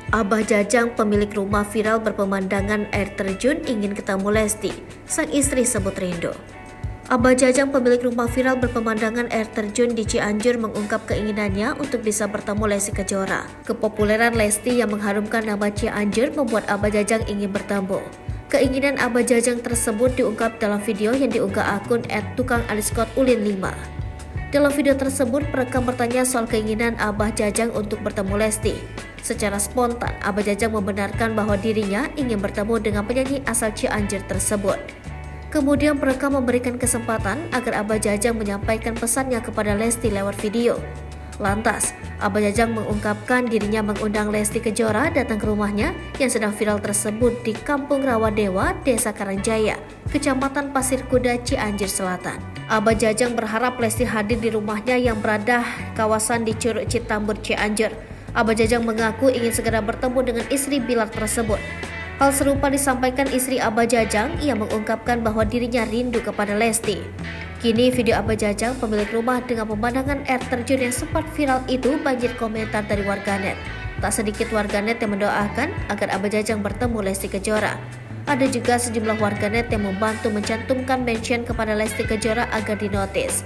Abah Jajang pemilik rumah viral berpemandangan air terjun ingin ketemu Lesti. Sang istri sebut rindu. Abah Jajang pemilik rumah viral berpemandangan air terjun di Cianjur mengungkap keinginannya untuk bisa bertemu Lesti Kejora. Kepopuleran Lesti yang mengharumkan nama Cianjur membuat Abah Jajang ingin bertemu. Keinginan Abah Jajang tersebut diungkap dalam video yang diunggah akun @tukang_ulin5. Dalam video tersebut, perekam bertanya soal keinginan Abah Jajang untuk bertemu Lesti. Secara spontan, Abah Jajang membenarkan bahwa dirinya ingin bertemu dengan penyanyi asal Cianjur tersebut. Kemudian perekam memberikan kesempatan agar Abah Jajang menyampaikan pesannya kepada Lesti lewat video. Lantas, Abah Jajang mengungkapkan dirinya mengundang Lesti Kejora datang ke rumahnya yang sedang viral tersebut di Kampung Rawadewa, Desa Karangjaya, Kecamatan Pasir Kuda, Cianjur Selatan. Abah Jajang berharap Lesti hadir di rumahnya yang berada kawasan di Curug Citambur, Cianjur. Abah Jajang mengaku ingin segera bertemu dengan istri Bilar tersebut. Hal serupa disampaikan istri Abah Jajang. Ia mengungkapkan bahwa dirinya rindu kepada Lesti. Kini video Abah Jajang pemilik rumah dengan pemandangan air terjun yang sempat viral itu banjir komentar dari warganet. Tak sedikit warganet yang mendoakan agar Abah Jajang bertemu Lesti Kejora. Ada juga sejumlah warganet yang membantu mencantumkan mention kepada Lesti Kejora agar dinotis.